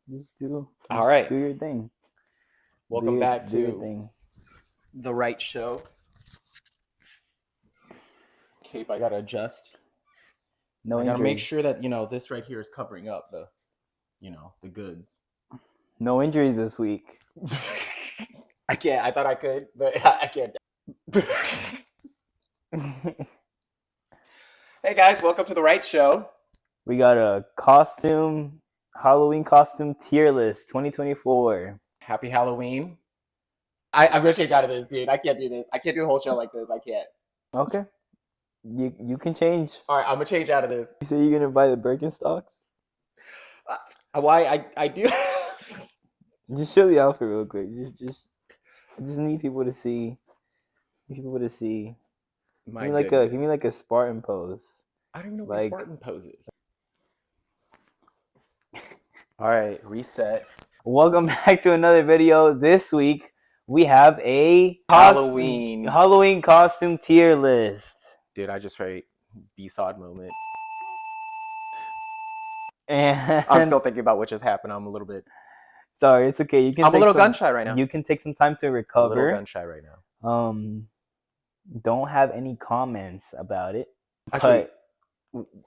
Just do. All right. Do your thing. Welcome back do your to thing. The Right Show. Cape, I gotta adjust. No I gotta make injuries. sure that this right here is covering up the goods. No injuries this week. I can't. I thought I could, but I can't. Hey guys, welcome to The Right Show. We got a Halloween costume tier list 2024. Happy Halloween. I'm gonna change out of this, dude. I can't do this. I can't do the whole show like this. I can't. Okay. You can change. All right, I'm gonna change out of this. You say you're gonna buy the Birkenstocks? Why I do? Just show the outfit real quick. Just need people to see. Give me like a Spartan pose. I don't even know what Spartan poses. All right, reset. Welcome back to another video. This week we have a Halloween costume tier list. Dude, I just write B-sod moment. And I'm still thinking about what just happened. I'm a little bit. Sorry, it's okay. I'm a little gun shy right now. You can take some time to recover. A little gun shy right now. Don't have any comments about it. Actually,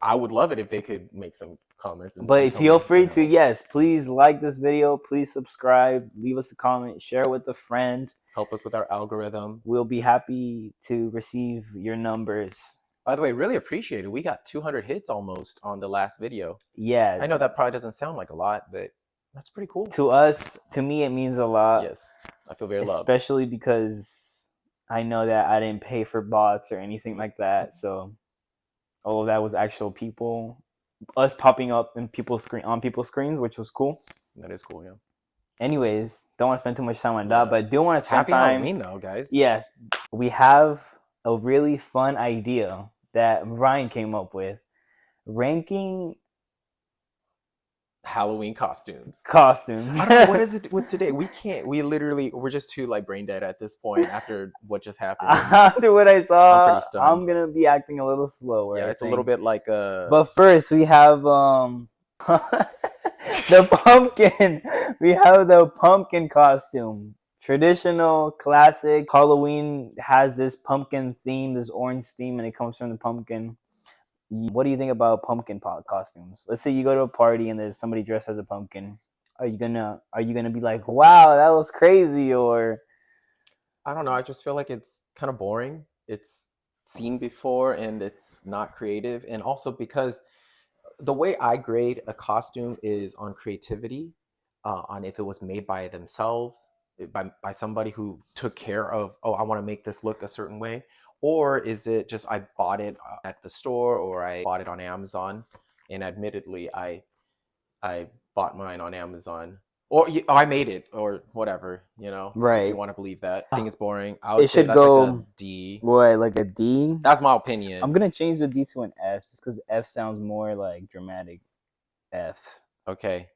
I would love it if they could make some comments. But feel free to, yes, please like this video. Please subscribe. Leave us a comment. Share with a friend. Help us with our algorithm. We'll be happy to receive your numbers. By the way, really appreciate it. We got 200 hits almost on the last video. Yeah. I know that probably doesn't sound like a lot, but that's pretty cool. To me, it means a lot. Yes, I feel very loved. Especially because I know that I didn't pay for bots or anything like that. So all of that was actual people, us popping up in people's screens, which was cool. That is cool, yeah. Anyways, don't want to spend too much time on that, but do want to spend Happy Halloween, though, guys. Yes, we have a really fun idea that Ryan came up with, ranking Halloween costumes. I don't know, what is it with today? We're just too like brain dead at this point after what just happened. After what I saw, I'm gonna be acting a little slower. Yeah, it's a little bit like But first, we have the pumpkin. We have the pumpkin costume. Traditional, classic. Halloween has this pumpkin theme, this orange theme, and it comes from the pumpkin. What do you think about pumpkin costumes? Let's say you go to a party and there's somebody dressed as a pumpkin. Are you gonna be like, wow, that was crazy? Or I don't know. I just feel like it's kind of boring. It's seen before and it's not creative. And also because the way I grade a costume is on creativity, on if it was made by themselves, by somebody who took care of, I want to make this look a certain way. Or is it just I bought it at the store or I bought it on Amazon? And admittedly, I bought mine on Amazon. Or I made it or whatever, Right. If you want to believe that. I think it's boring. I would say that's like a D. What, like a D? That's my opinion. I'm going to change the D to an F just because F sounds more like dramatic. F. Okay.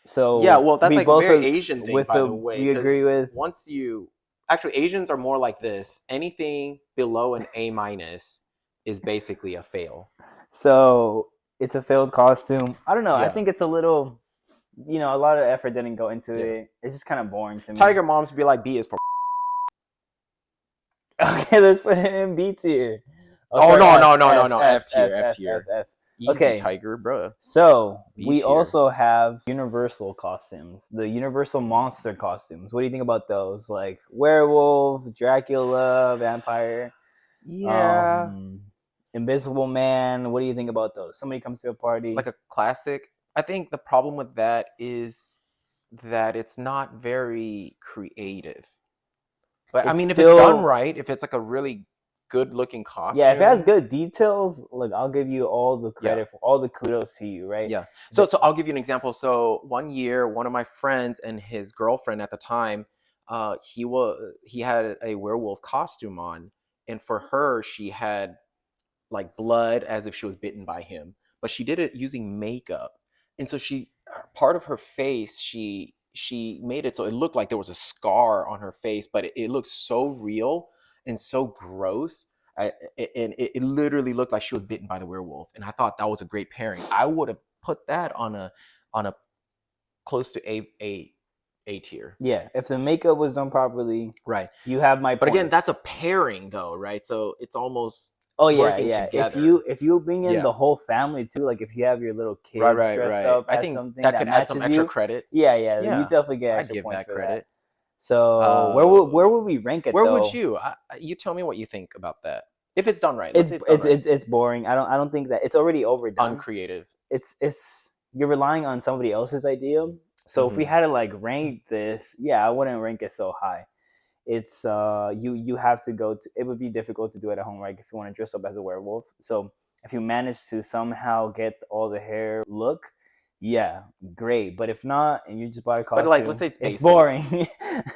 So yeah, well, that's like a very Asian thing, by the way. We agree with. Actually, Asians are more like this. Anything below an A- is basically a fail. So it's a failed costume. I don't know. Yeah. I think it's a little, a lot of effort didn't go into it. It's just kind of boring to me. Tiger moms be like, B is for. Okay, let's put it in B tier. No. F tier. Easy, okay, Tiger, bro. So B we tier. also have Universal costumes, the Universal monster costumes. What do you think about those? Like werewolf, Dracula, vampire, yeah, Invisible Man. What do you think about those? Somebody comes to a party, like a classic. I think the problem with that is that it's not very creative. But I mean, if it's done right, if it's like a really good looking costume. Yeah, if it has good details, like I'll give you all the credit for all the kudos to you, right? Yeah. So I'll give you an example. So one year, one of my friends and his girlfriend at the time, he had a werewolf costume on, and for her, she had like blood as if she was bitten by him, but she did it using makeup, and so part of her face, she made it so it looked like there was a scar on her face, but it looked so real and so gross. And it literally looked like she was bitten by the werewolf. And I thought that was a great pairing. I would have put that on a close to A tier. Yeah, if the makeup was done properly, Right. you have my But again, points. that's a pairing though, right? So it's almost Oh yeah, working yeah. together. If you bring in Yeah. the whole family too, like if you have your little Right, kids right, dressed right. up I as think something that that could add some matches extra you, credit. yeah, you Yeah, definitely get I'd extra give points that for that. credit. So where would we rank it Where would though? you? You tell me what you think about that. If it's done right, let's say it's done right. It's boring. I don't think that it's already overdone. Uncreative. It's you're relying on somebody else's idea. So if we had to like rank this, yeah, I wouldn't rank it so high. It's you have to go to, it would be difficult to do it at home, right? If you want to dress up as a werewolf. So if you manage to somehow get all the hair look, yeah, great. But if not, and you just buy a But like, let's costume, say it's it's basic.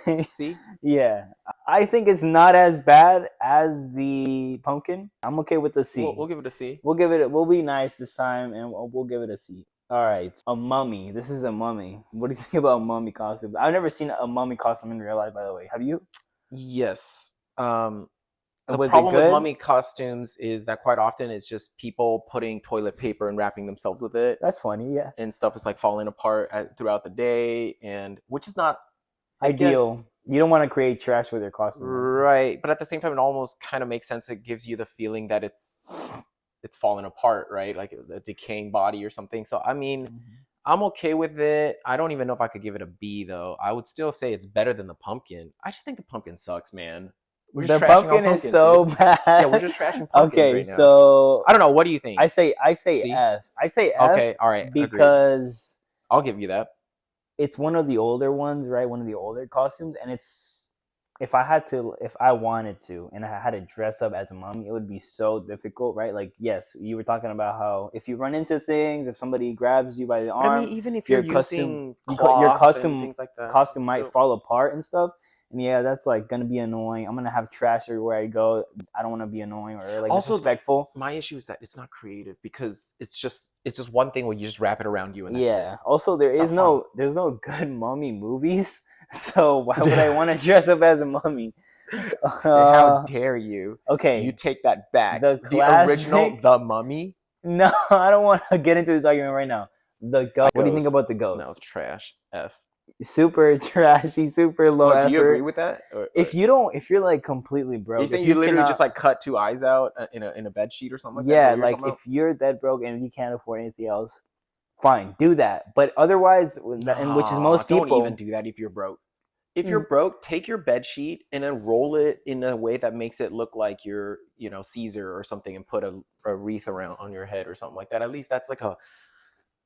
boring. See? Yeah, I think it's not as bad as the pumpkin. I'm okay with the C. We'll give it a C. We'll be nice this time, and we'll give it a C. All right, a mummy. This is a mummy. What do you think about mummy costume? I've never seen a mummy costume in real life, by the way. Have you? Yes. The Was it problem with good? mummy costumes is that quite often it's just people putting toilet paper and wrapping themselves with it, That's funny. Yeah, and stuff is like falling apart throughout the day, and which is not, I ideal. guess, You don't want to create trash with your costume. right. But at the same time, it almost kind of makes sense. It gives you the feeling that it's falling apart, right? Like a decaying body or something. So I mean, I'm okay with it. I don't even know if I could give it a B though. I would still say it's better than the pumpkin. I just think the pumpkin sucks, man. We're just The trashing on pumpkin is pumpkins, so dude. bad. Yeah, we're just trashing pumpkins Okay, right now. so I don't know. What do you think? I say C? F. I say F. Okay, all right, agreed. Because I'll give you that. it's one of the older ones, right? One of the older costumes, and it's if I wanted to, and I had to dress up as a mummy, it would be so difficult, right? Like, yes, you were talking about how if you run into things, if somebody grabs you by the But I mean, arm, even if you're your using your cloth and things like that, costume it's might still... fall apart and stuff. And yeah, that's like gonna be annoying. I'm gonna have trash everywhere I go. I don't want to be annoying or like Also, disrespectful. my issue is that it's not creative because it's just one thing where you just wrap it around you and that's Yeah. it. Also, It's not fun. there's no good mummy movies, so why would I want to dress up as a mummy? How dare you? Okay. You take that back. The The original classic. The Mummy. No, I don't want to get into this argument right now. The ghost. What do you think Ghost. about the No, ghost? trash. F. Super trashy, super low Well, effort. do you agree with that? Or, if you're like completely broke, are you saying if you literally cannot, just like cut two eyes out in a bed sheet or something like that? yeah, Is that what like you're if you're that broke and you can't afford anything else, fine, do that. But otherwise, and which is most people, don't even do that if you're broke. If you're broke, take your bed sheet and then roll it in a way that makes it look like you're, Caesar or something, and put a wreath around on your head or something like that. At least that's like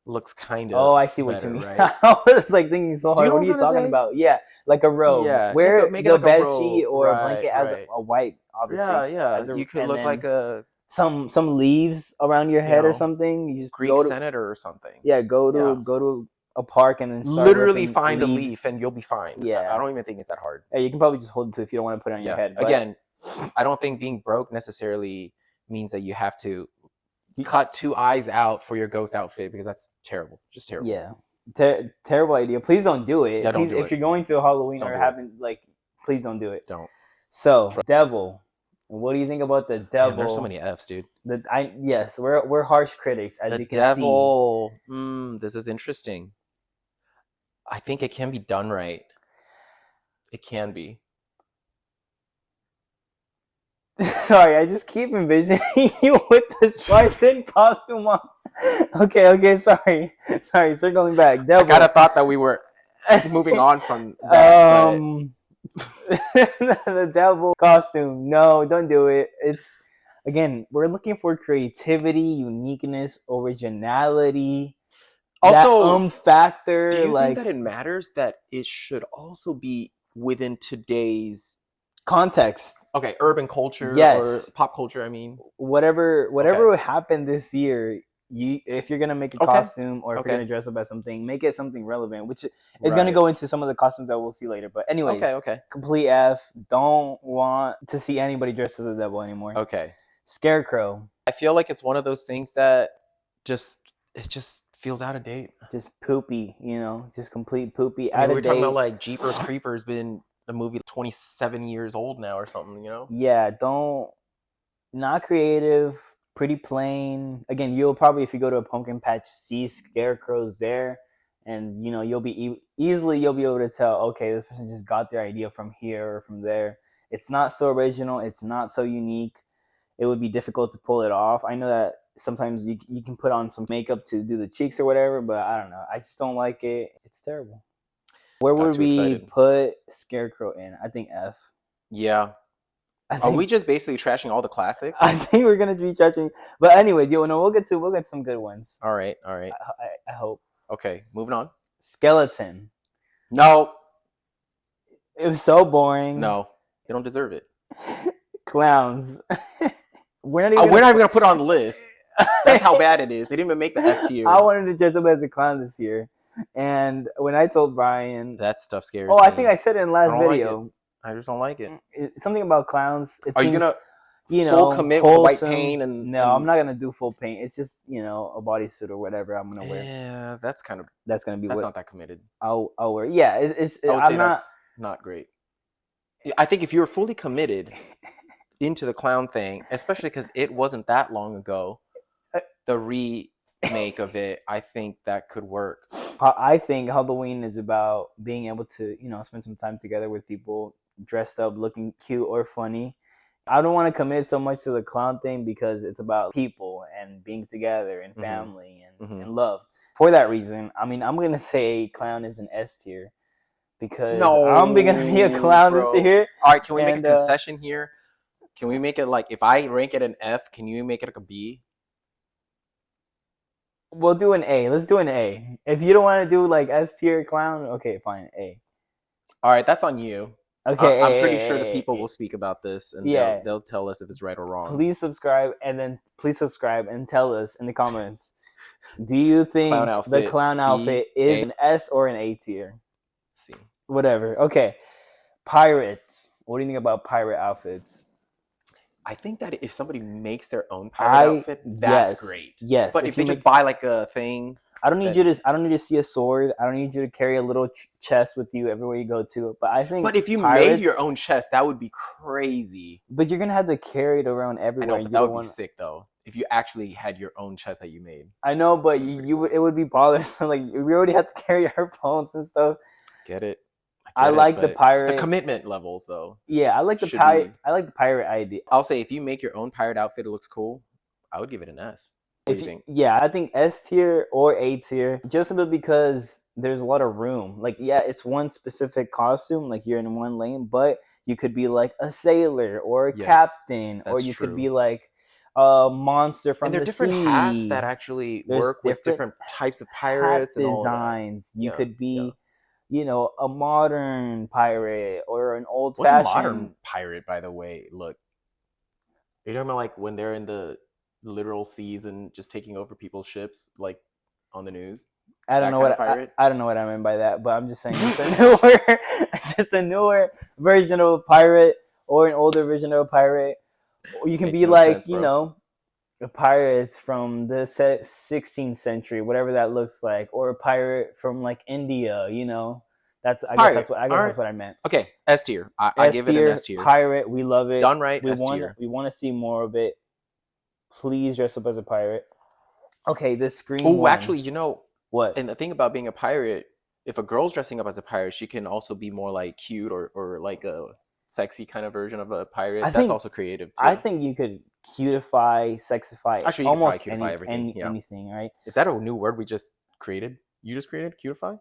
looks kind of. Oh, I see what better, you mean. right? I was like thinking so Do you hard. know What what are you I'm trying to talking say? about? Yeah, like a robe. Yeah, Wear make it the like a bed robe. sheet or a Right, blanket as right. a white, obviously. Yeah. As You could look then like a some leaves around your head or something. You just Greek go to senator or something. go to a park and then start Literally ripping find leaves. a leaf and you'll be fine. Yeah, I don't even think it's that hard. Yeah, you can probably just hold it to if you don't want to put it on your head. But Again, I don't think being broke necessarily means that you have to cut two eyes out for your ghost outfit, because that's terrible. Just terrible. Yeah. Terrible idea. Please don't do it. Yeah, don't please, do if it. you're going to Halloween Don't or do having like, please don't do it. Don't. So, devil. What do you think about the devil? Man, there's so many F's, dude. Yes, we're harsh critics, as The you can devil. This is interesting. I think it can be done right. It can be. Sorry, I just keep envisioning you with the Spartan costume on. Okay, sorry, circling back. Devil. I kind of thought that we were moving on from that. The devil costume. No, don't do it. It's, again, we're looking for creativity, uniqueness, originality. Also, that factor. Do you like, think that it matters that it should also be within today's context? Okay, urban culture, yes, or pop culture. I mean, whatever happened this year. If you're gonna make a costume, or if you're gonna dress up as something, make it something relevant, which is gonna go into some of the costumes that we'll see later. But anyways, complete F. Don't want to see anybody dressed as a devil anymore. Okay. Scarecrow. I feel like it's one of those things that it just feels out of date. Just poopy, just complete poopy. I mean, we're talking about like Jeepers Creepers been a movie 27 years old now or something, Yeah, not creative. Pretty plain. Again, you'll probably, if you go to a pumpkin patch, see scarecrows there. and you'll be easily you'll be able to tell, okay, this person just got their idea from here or from there. It's not so original, it's not so unique. It would be difficult to pull it off. I know that sometimes you can put on some makeup to do the cheeks or whatever, but I don't know, I just don't like it. It's terrible. Where Got would too we excited. put Scarecrow in? I think F. Yeah. I Are we think just basically trashing all the classics? I think we're gonna be judging, but anyway, we'll get some good ones. All right. All right. I hope. Okay. Moving on. Skeleton. No. It was so boring. No. They don't deserve it. Clowns. We're We're not even gonna put it on the list. That's how bad it is. They didn't even make the F tier. I wanted to dress up as a clown this year, and when I told Brian, that stuff scares oh, me. I think I said it in last video. I just don't like it. Something about clowns. Are you gonna full commit wholesome. with the white paint and? No, I'm not gonna do full paint. It's just a bodysuit or whatever I'm gonna wear. Yeah, that's gonna be. That's not that committed. I'll wear. Yeah, it's. I would say that's not great. I think if you're fully committed into the clown thing, especially because it wasn't that long ago, the remake of it, I think that could work. I think Halloween is about being able to, spend some time together with people, dressed up, looking cute or funny. I don't want to commit so much to the clown thing because it's about people and being together and family and love. For that reason, I mean, I'm going to say clown is an S tier because I'm going to be a clown this year. All right, can we make a concession here? Can we make it like, if I rank it an F, can you make it like a B? We'll do an A. Let's do an A. If you don't want to do like S tier clown, okay, fine, A. All right, that's on you. Okay, I'm pretty sure the people will speak about this and they'll tell us if it's right or wrong. Please subscribe and tell us in the comments. Do you think the clown outfit is an S or an A tier? Let's see. Whatever. Okay. Pirates. What do you think about pirate outfits? I think that if somebody makes their own pirate outfit, that's great. Yes. But if they just buy like a thing, I don't need you to see a sword. I don't need you to carry a little chest with you everywhere you go to. But I think. But if you made your own chest, that would be crazy. But you're gonna have to carry it around everywhere. I know, but that would be sick though. If you actually had your own chest that you made. I know, but it would be bothersome. Like we already have to carry our phones and stuff. Get it? I like the pirate. The commitment levels, though. Yeah, I like the pirate. I like the pirate idea. I'll say if you make your own pirate outfit, it looks cool. I would give it an S. What do you think? Yeah, I think S tier or A tier, just simply because there's a lot of room. Like, yeah, it's one specific costume, like you're in one lane, but you could be like a sailor or a captain, or you could be like a monster from the sea. And there are different hats that actually work with different types of pirates and all designs. You could be. A modern pirate or an old-fashioned. What's a modern pirate, by the way? Look, are you talking about like when they're in the literal seas and just taking over people's ships, like on the news? I don't know what I don't know what I mean by that, but I'm just saying it's a newer version of a pirate or an older version of a pirate. Or you can be like, a pirate from the 16th century, whatever that looks like, or a pirate from like India, That's I guess that's what I meant. Okay, S tier. I give it an S tier. Pirate, we love it. Done right. S tier. We want to see more of it. Please dress up as a pirate. Okay, the Scream. Oh, actually, what? And the thing about being a pirate, if a girl's dressing up as a pirate, she can also be more like cute or like a sexy kind of version of a pirate. That's also creative too. I think you could cutify, sexify, actually almost cutify everything. Anything, right? Is that a new word we just created? You just created cutify?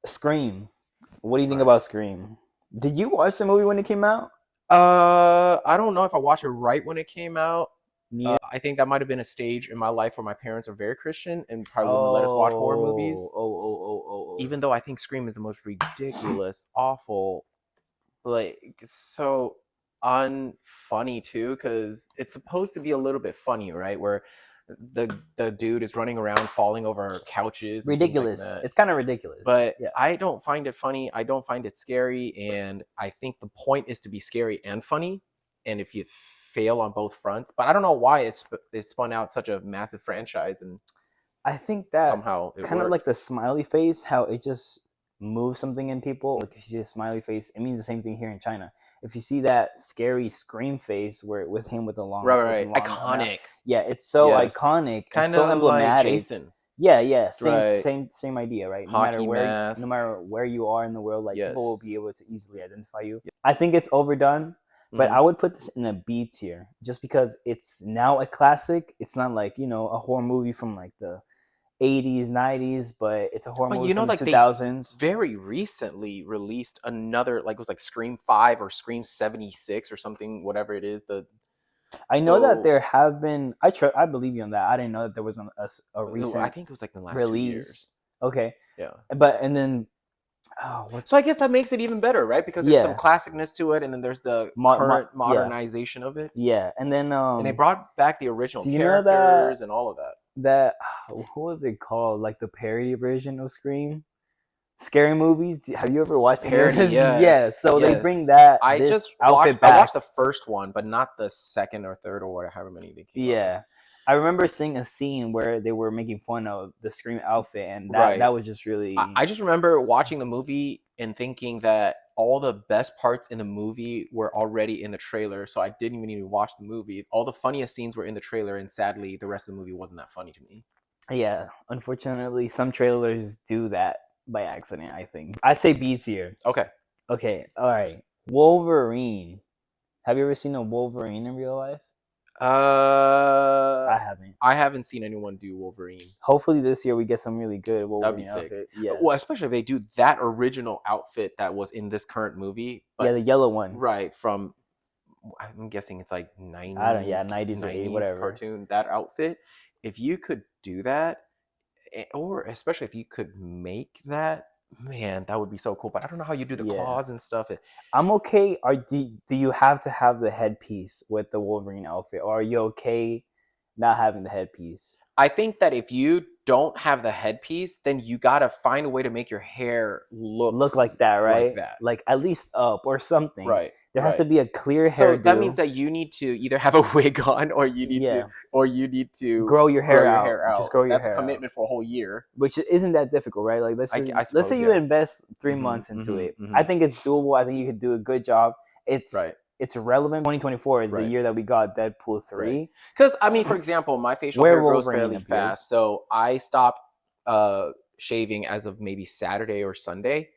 Scream. What do you think about Scream? Did you watch the movie when it came out? I don't know if I watched it right when it came out. Yeah. I think that might have been a stage in my life where my parents are very Christian and probably wouldn't let us watch horror movies. Even though I think Scream is the most ridiculous, awful, like so unfunny too, because it's supposed to be a little bit funny, right? Where the dude is running around falling over couches. Ridiculous. Like it's kind of ridiculous. But I don't find it funny. I don't find it scary. And I think the point is to be scary and funny. And if you fail on both fronts, but I don't know why it spun out such a massive franchise. And I think that somehow kind of like the smiley face, how it just moves something in people. Like if you see a smiley face, it means the same thing here in China. If you see that scary Scream face where with him with the long, right, iconic. It's so iconic, kind of so emblematic. Like Jason. Yeah, Right. same idea, right? Hockey No mask. matter where you are in the world, like people will be Yes. able to easily identify you. I think it's overdone, but Hmm. I would put this in a B tier just because it's now a classic. It's not like, a horror movie from like the 80s, 90s, but it's a horror But movie you know, from the like they 2000s. very recently released another, like it was like Scream 5 or Scream 76 or something, whatever it is. The I know that so there have been. I believe you on that. I didn't know that there was a I recent think it was like in the last 2 years. release. Okay, Yeah. but and then So I what's guess that makes it even better, right? Because there's some yeah, classicness to it, and then there's the current yeah, modernization of it, yeah, and then and they brought back the original do you know that characters and all of that. that what was it called? Like the parody version of Scream, scary movies. Have you ever watched any of Parody, this? Yeah, yes, so they bring yes. this outfit I back. watched the first one, but not the second or third or whatever, however many they came out with. Yeah, I remember seeing a scene where they were making fun of the Scream outfit, and Right. that was just really I just remember watching the movie and thinking that all the best parts in the movie were already in the trailer, so I didn't even need to watch the movie. All the funniest scenes were in the trailer, and sadly, the rest of the movie wasn't that funny to me. yeah. Unfortunately, some trailers do that by accident. I think I say B tier. Okay. Okay, all right. Wolverine. Have you ever seen a Wolverine in real life? Uh, I haven't. I haven't seen anyone do Wolverine. Hopefully this year we get some really good That'd be Wolverine sick. outfit. Yeah. Well, especially if they do that original outfit that was in this current movie, Yeah, but the yellow one. right from, I'm guessing it's like I don't. Yeah, 90s 90s or 80s, 90s whatever. cartoon, that outfit. If you could do that, or especially if you could make that, man, that would be so cool. But I don't know how you do the Yeah. claws and stuff. I'm okay. Do you have to have the headpiece with the Wolverine outfit, or are you okay not having the headpiece? I think that if you don't have the headpiece, then you gotta find a way to make your hair Look look like that, like right? that. Like at least up or something. Right, There has to right. be a clear So that means hairdo. that you need to either have a wig on, Yeah. or you need to Grow your grow hair your out. hair Just out. grow your That's a hair out. commitment for a whole year. Which isn't that difficult, right? Like I let's say suppose, you yeah. invest 3 months Mm-hmm, into it. mm-hmm, I mm-hmm. think it's doable. I think you could do a good job. It's Right, it's relevant. 2024 is the right, year that we got Deadpool right. 3, Because I mean, for example, my facial where hair grows Wolverine fairly appears. fast, so I stopped shaving as of maybe Saturday or Sunday.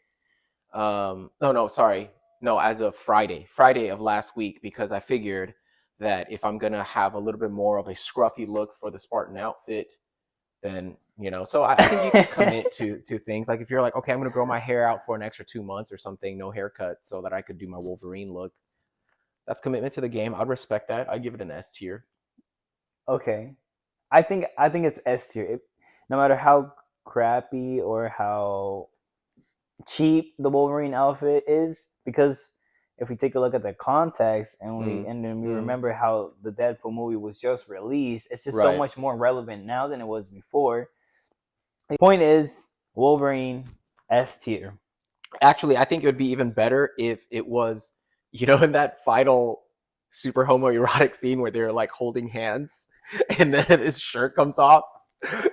No, sorry, no, as of Friday of last week, because I figured that if I'm gonna have a little bit more of a scruffy look for the Spartan outfit, then so I think you could commit to things like if you're like, okay, I'm gonna grow my hair out for an extra 2 months or something, no haircut, so that I could do my Wolverine look. That's commitment to the game. I'd respect that. I'd give it an S tier. Okay, I think it's S tier. No matter how crappy or how cheap the Wolverine outfit is, because if we take a look at the context Mm, and then we mm, remember how the Deadpool movie was just released, it's just so right. much more relevant now than it was before. The point is, Wolverine S tier. Actually, I think it would be even better if it was, in that final super homoerotic scene where they're like holding hands and then his shirt comes off.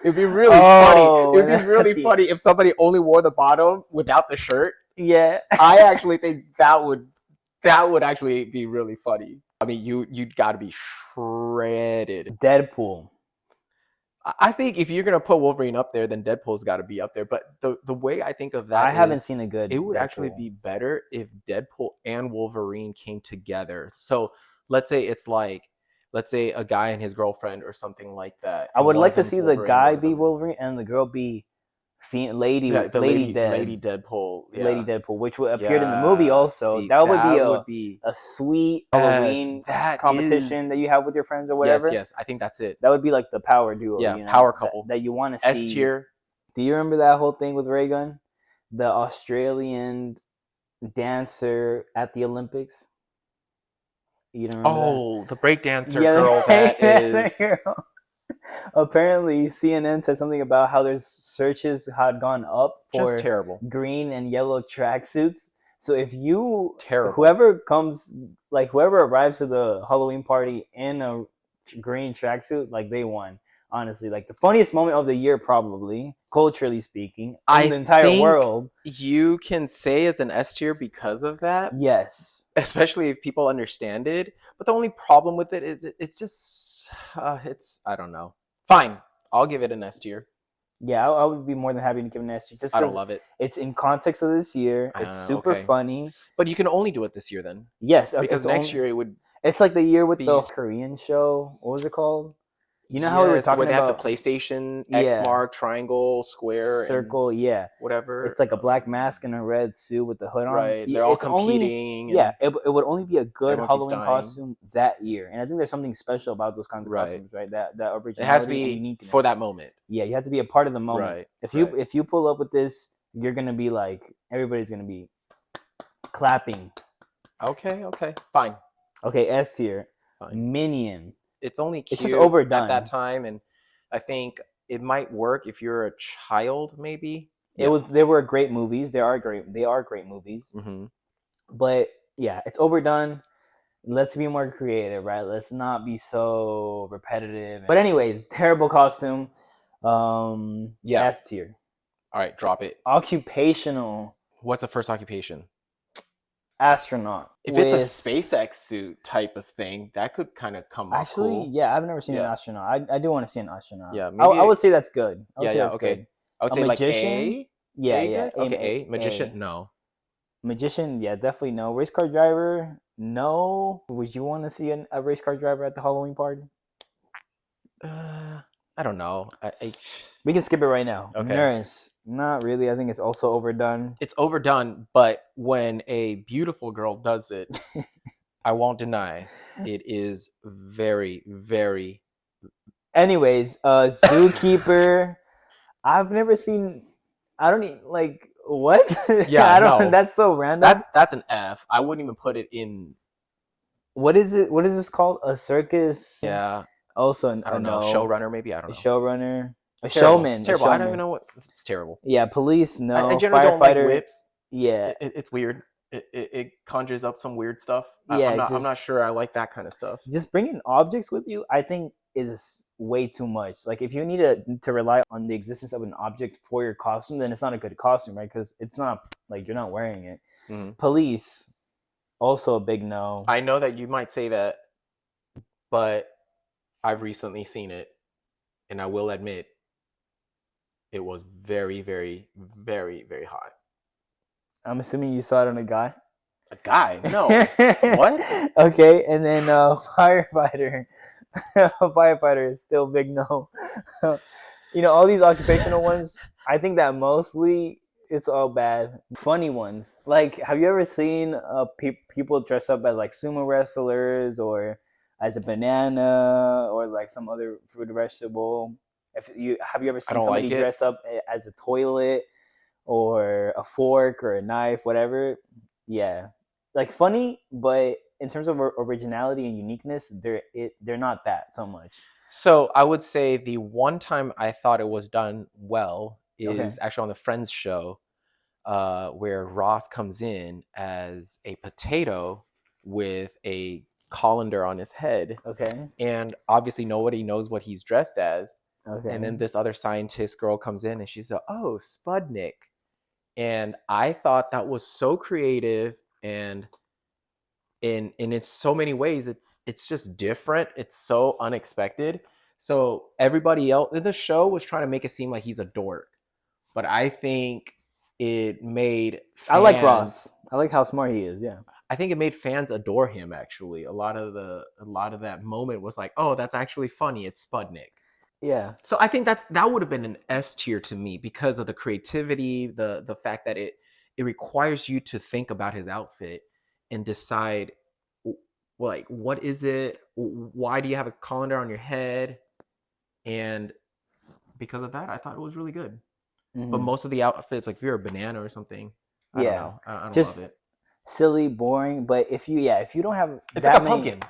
It'd be really funny. Oh, It'd and be really funny if somebody only wore the bottom without the shirt. yeah. I actually think that would actually be really funny. I mean, you'd got to be shredded. Deadpool. I think if you're gonna put Wolverine up there, then Deadpool's got to be up there. But the way I think of I that haven't is, seen a good it would actually Deadpool. be better if Deadpool and Wolverine came together. So let's say it's like, let's say a guy and his girlfriend or something like that, I and would one like of to them's see the Wolverine, guy one of be them's, Wolverine and the girl be yeah, the lady Lady Deadpool. Lady Yeah, Deadpool, which appeared in the movie yeah. also. See, That would be that would be, a sweet yes, Halloween that competition that is, you have with your friends or yes, whatever. yes. I think that's it. That would be like the power duo, Yeah, power couple. that you want to S see. tier. Do you remember that whole thing with Raygun? The Australian dancer at the Olympics? You don't remember that? Oh, the breakdancer Yeah, girl that that is girl. Apparently, CNN said something about how their searches had gone up just for terrible. green and yellow tracksuits. So if Terrible. whoever comes, like whoever arrives to the Halloween party in a green tracksuit, like they won. Honestly, like the funniest moment of the year, probably culturally speaking, in I the entire think world. you can say as an S tier because of that, Yes, especially if people understand it. But the only problem with it is it's just, it's, I don't know. Fine, I'll give it an S tier. Yeah, I would be more than happy to give it an S tier just I don't because love it. it's in context of this year. It's super Okay. funny. But you can only do it this year then. Yes, Because it's next only. year it would It's like the year with be the Korean show. What was it called? You know how we were yes, where talking they have the about? PlayStation X Yeah, mark, triangle, square, and circle. Yeah, whatever. it's like a black mask and a red suit with the hood on. Right. They're all It's only. competing Yeah, and it would only be a good everyone keeps Halloween dying. costume that year, and I think there's something special about those kinds of Right. costumes, right? That It has to originality and be for that uniqueness. moment. Yeah, you have to be a part of the moment. Right. If Right. you pull up with this, you're gonna be like everybody's gonna be clapping. Okay. Okay. Fine. Okay, S tier. Fine. Minion. It's only It's cute just at overdone. that time, and I think it might work if you're a child, maybe. They were great movies. They are great movies. Mm-hmm. But yeah, it's overdone. Let's be more creative, right? Let's not be so repetitive. But anyways, terrible costume. Yeah. F tier. All right, drop it. Occupational What's the first occupation? astronaut. If it's a SpaceX suit type of thing, that could kind of come off Actually, cool. yeah, I've never seen an Yeah. astronaut. I do want to see an astronaut. Yeah, I maybe would say that's good. I would say yeah, that's okay. good. I would A say like magician? A. Yeah, A yeah. good? Okay, A. Magician, no. Magician, yeah, definitely no. Race car driver, no. Would you want to see a race car driver at the Halloween party? I don't know. We can skip it right now. Okay. Nurse, not really. I think it's also overdone. It's overdone, but when a beautiful girl does it, I won't deny it is very, very. Anyways, zookeeper. I've never seen. I don't even like what. Yeah, I don't. no. That's so random. That's an F. I wouldn't even put it in. What is it? What is this called? A circus? Yeah. Also, I don't know. Showrunner, maybe. I don't A know. showrunner. A Terrible. showman. Terrible. A I showman. don't even know what. It's terrible. Yeah, police. No. I generally don't like Firefighter. whips. Yeah. It's weird. It conjures up some weird stuff. Yeah, I'm not sure I like that kind of stuff. Just bringing objects with you, I think, is way too much. Like, if you need to rely on the existence of an object for your costume, then it's not a good costume, right? Because it's not like you're not wearing it. Mm-hmm. Police, also a big no. I know that you might say that, but I've recently seen it, and I will admit, it was very, very, very, very hot. I'm assuming you saw it on a guy. A guy? No. What? Okay, and then firefighter. Firefighter is still big no. All these occupational ones, I think that mostly it's all bad. Funny ones, like, have you ever seen people dress up as like sumo wrestlers or as a banana or like some other fruit or vegetable? Have you ever seen somebody dress up as a toilet or a fork or a knife, whatever? Yeah, like funny, but in terms of originality and uniqueness, they're not that so much. So I would say the one time I thought it was done well is actually on the Friends show, where Ross comes in as a potato with a colander on his head. Okay. And obviously nobody knows what he's dressed as. Okay. And then this other scientist girl comes in and she's like, "Oh, Spudnik." And I thought that was so creative, and in it's so many ways it's just different. It's so unexpected. So everybody else in the show was trying to make it seem like he's a dork, but I think it made fans, I like Ross. I like how smart he is. Yeah. I think it made fans adore him. Actually, a lot of that moment was like, oh, that's actually funny. It's Spudnik. Yeah. So I think that would have been an S tier to me because of the creativity, the fact that it requires you to think about his outfit and decide, like, what is it? Why do you have a colander on your head? And because of that, I thought it was really good. Mm-hmm. But most of the outfits, like if you're a banana or something, I don't know. I don't love it. Silly, boring. But if you don't have, it's like a pumpkin.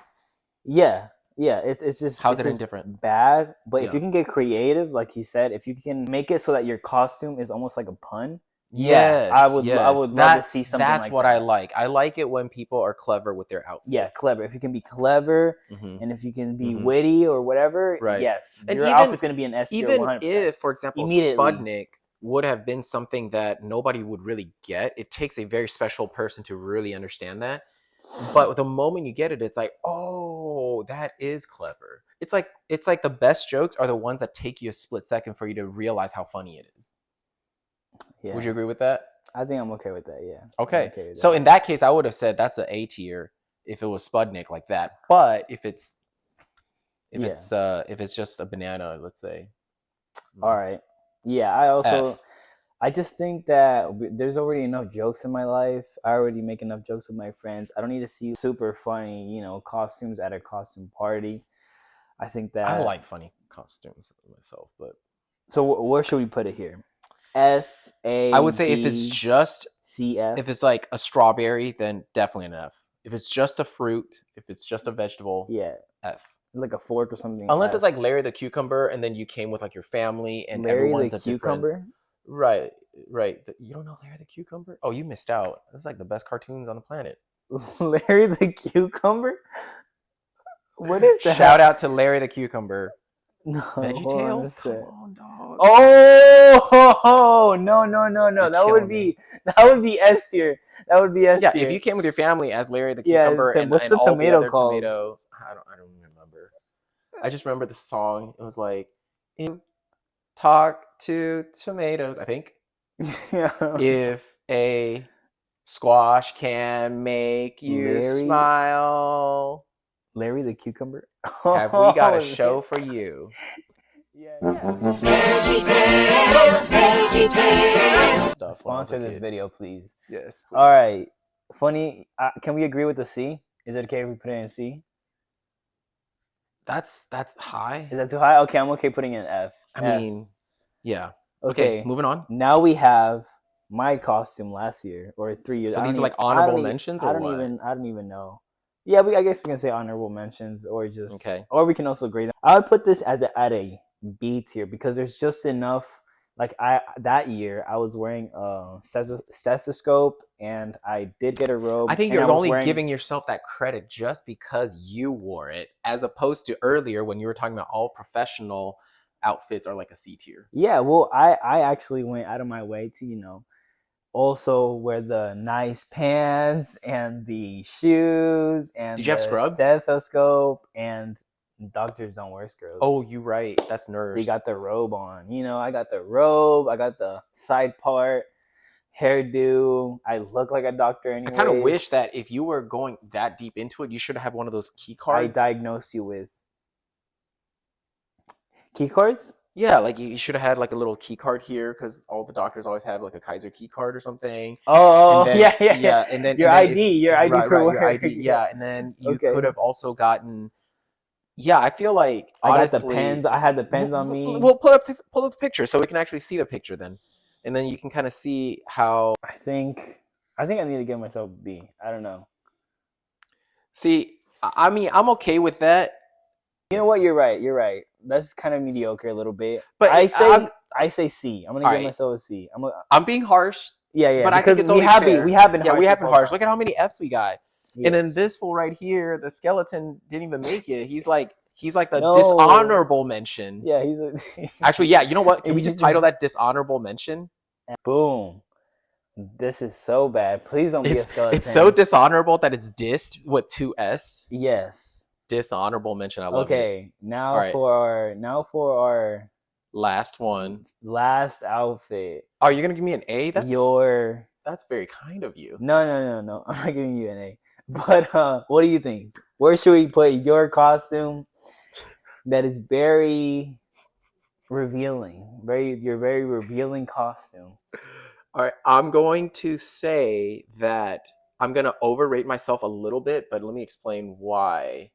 Yeah. Yeah, it's just how's it indifferent? Bad, but if you can get creative, like he said, if you can make it so that your costume is almost like a pun, I would love to see something. That's like what I like. I like it when people are clever with their outfits. Yeah, clever. If you can be clever, and if you can be witty or whatever, right? Yes, and your outfit's going to be an S tier. Even 100%. if, for example, Spudnik would have been something that nobody would really get, it takes a very special person to really understand that. But the moment you get it, it's like, oh, that is clever. It's like the best jokes are the ones that take you a split second for you to realize how funny it is. Yeah. Would you agree with that? I think I'm okay with that. Yeah. Okay. I'm okay with So that. in that case, I would have said that's an A tier if it was Spudnik like that. But if it's if it's just a banana, let's say. All right. Yeah. F. I just think that there's already enough jokes in my life. I already make enough jokes with my friends. I don't need to see super funny, costumes at a costume party. I think I that. like funny costumes myself, but So where should we put it here? S A. I would say B, C F. if it's like a strawberry, then definitely an F. If it's just a fruit, if it's just a vegetable, Yeah, F. like a fork or something. Unless F. it's like Larry the Cucumber, and then you came with like your family, and Larry the everyone's a different. Cucumber. Right, right. You don't know Larry the Cucumber? Oh, you missed out. This is like the best cartoons on the planet. Larry the Cucumber. What is that? Shout out to Larry the Cucumber. No, Veggie hold on a Tales? Come sec. on, dog. Oh no no no no! You're That would killing be me. S tier. That would be S Yeah, if tier. you came with your family as Larry the Yeah. Cucumber What's and the all the tomato other called? tomatoes, I don't remember. I just remember the song. It was like, talk to tomatoes, I think. Yeah. If a squash can make you smile, Larry the Cucumber. have we got a Oh, show for you? yeah. Stuff when I was a Sponsor this kid. video, please. Yes, please. All right. Funny. Can we agree with the C? Is it okay if we put it in C? That's high. Is that too high? Okay, I'm okay putting it in F. I mean, yeah. Okay, moving on. Now we have my costume last year or 3 years. So I these are don't like even- honorable I don't even- mentions, I or don't what? even. I don't even know. Yeah, I guess we can say honorable mentions, or just Okay. or we can also grade them. I would put this as at a B tier because there's just enough. Like that year, I was wearing a stethoscope, and I did get a robe. I think and you're was only wearing- giving yourself that credit just because you wore it, as opposed to earlier when you were talking about all professional outfits are like a C tier. Yeah, well, I actually went out of my way to also wear the nice pants and the shoes and Did you have the scrubs? stethoscope, and doctors don't wear scrubs. Oh, you right. That's nurse. They got the robe on. I got the robe. I got the side part, hairdo. I look like a doctor I anyway. kind of wish that if you were going that deep into it, you should have one of those key I cards. diagnose you with key cards. Yeah, like you should have had like a little key card here because all the doctors always have like a Kaiser key card or something. Oh, And then, yeah. And then your and then ID, your ID right, for right, work. your ID. Yeah, and then you Okay. could have also gotten. Yeah, I feel like I honestly, got the pens. I had the pens on me. We'll pull up the picture so we can actually see the picture then, and then you can kind of see how. I think I need to give myself a B. I don't know. See, I mean, I'm okay with that. You know what? You're right. That's kind of mediocre a little bit. But I say C. I'm gonna give myself a C. I'm being harsh. Yeah. But I think it's only fair. We have been. Yeah, we have been harsh. Time. Look at how many Fs we got. Yes. And then this fool right here, the skeleton didn't even make it. He's like the No. dishonorable mention. Yeah, Actually, yeah. You know what? Can we just title that dishonorable mention? Boom. This is so bad. Please don't be a skeleton. It's so dishonorable that it's dissed with 2 S. Yes. Dishonorable mention. I love it. Okay, now for our last one. Last outfit. Are you gonna give me an A? That's very kind of you. No. I'm not giving you an A. But what do you think? Where should we put your costume? That is very revealing. Your very revealing costume. All right, I'm going to say that I'm gonna overrate myself a little bit, but let me explain why.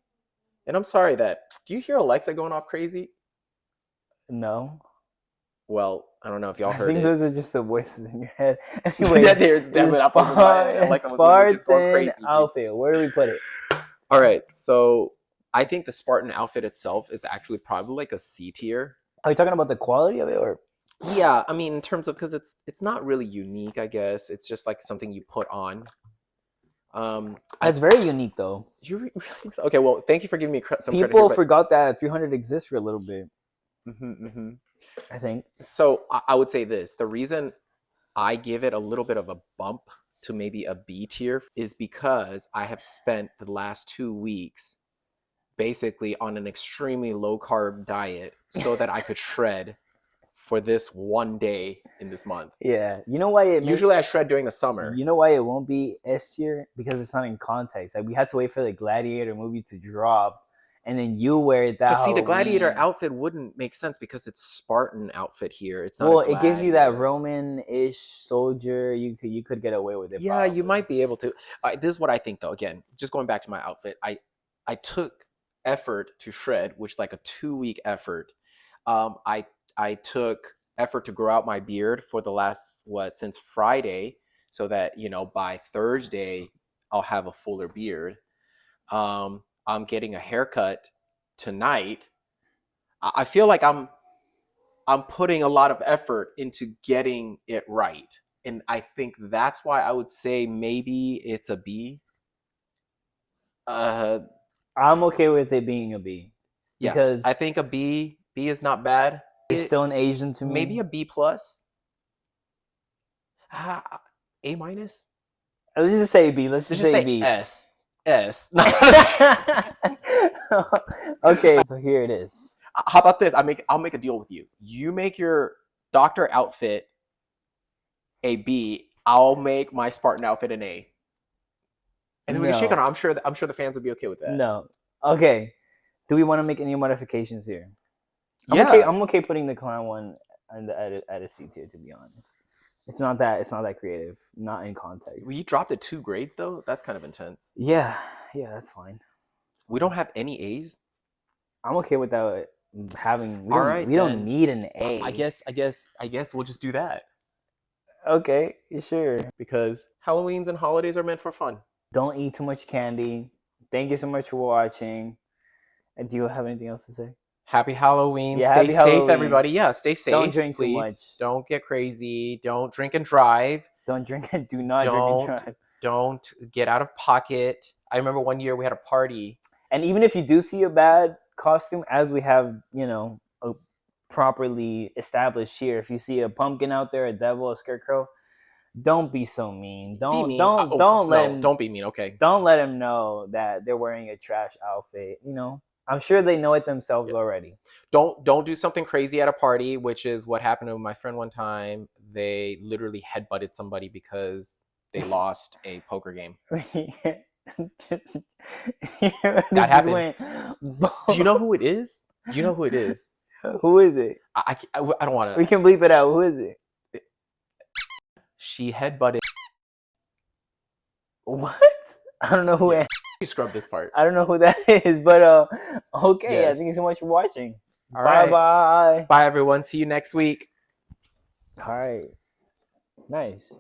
And I'm sorry that. Do you hear Alexa going off crazy? No. Well, I don't know if y'all heard it. I think those are just the voices in your head. Anyways, Spartan outfit. Where do we put it? All right, so I think the Spartan outfit itself is actually probably like a C tier. Are you talking about the quality of it, or? Yeah, I mean in terms of because it's not really unique. I guess it's just like something you put on. It's very unique though. You really think so? Okay, well, thank you for giving me some credit. People forgot that 300 exists for a little bit. I think so. I would say this: the reason I give it a little bit of a bump to maybe a B tier is because I have spent the last 2 weeks basically on an extremely low carb diet so that I could shred for this one day in this month. Yeah, you know why it Usually I shred during the summer. You know why it won't be S tier? Because it's not in context. Like we had to wait for the Gladiator movie to drop, and then you wear it that But see, the gladiator Halloween. outfit wouldn't make sense because it's Spartan outfit here. It's not Well, a it gives you that gladiator. Roman-ish soldier. You could get away with it. Yeah, you Probably. might be able to. This is what I think, though. Again, just going back to my outfit, I took effort to shred, which is like a 2 week effort. I took effort to grow out my beard for the last since Friday, so that by Thursday I'll have a fuller beard. I'm getting a haircut tonight. I feel like I'm putting a lot of effort into getting it right. And I think that's why I would say maybe it's a B. I'm okay with it being a B Yeah, because I think a B. B is not bad. it's still an Asian to me. Maybe a B plus. A minus. Let's just say B. Let's just say B. S. S. Okay, so here it is. How about this? I'll make a deal with you. You make your doctor outfit a B. I'll make my Spartan outfit an A. And then we can shake on it. I'm sure the fans would be okay with that. No. Okay. Do we want to make any modifications here? Yeah. I'm okay putting the clown one at a C tier, to be honest. It's not that creative. Not in context. Well, you dropped it 2 grades though. That's kind of intense. Yeah, that's fine. We don't have any A's. I'm okay without having. We don't need an A. I guess we'll just do that. Okay, sure. Because Halloweens and holidays are meant for fun. Don't eat too much candy. Thank you so much for watching. And do you have anything else to say? Happy Halloween. Yeah, stay safe, everybody. Yeah, stay safe. Don't drink please. too much. Don't get crazy. Don't drink and drive. Don't drink and do not drink and drive. Don't get out of pocket. I remember one year we had a party. And even if you do see a bad costume, as we have, a properly established here, if you see a pumpkin out there, a devil, a scarecrow, don't be so mean. Don't be mean. Okay. Don't let them know that they're wearing a trash outfit. I'm sure they know it themselves already. Don't do something crazy at a party, which is what happened to my friend one time. They literally headbutted somebody because they lost a poker game. That happened. Do you know who it is? Who is it? I don't want to. We can bleep it out. Who is it? She headbutted. What? I don't know who. Yeah. You scrub this part. I don't know who that is, but okay. Yes. Thank you so much for watching. All right. Bye. Bye, everyone. See you next week. All right. Nice.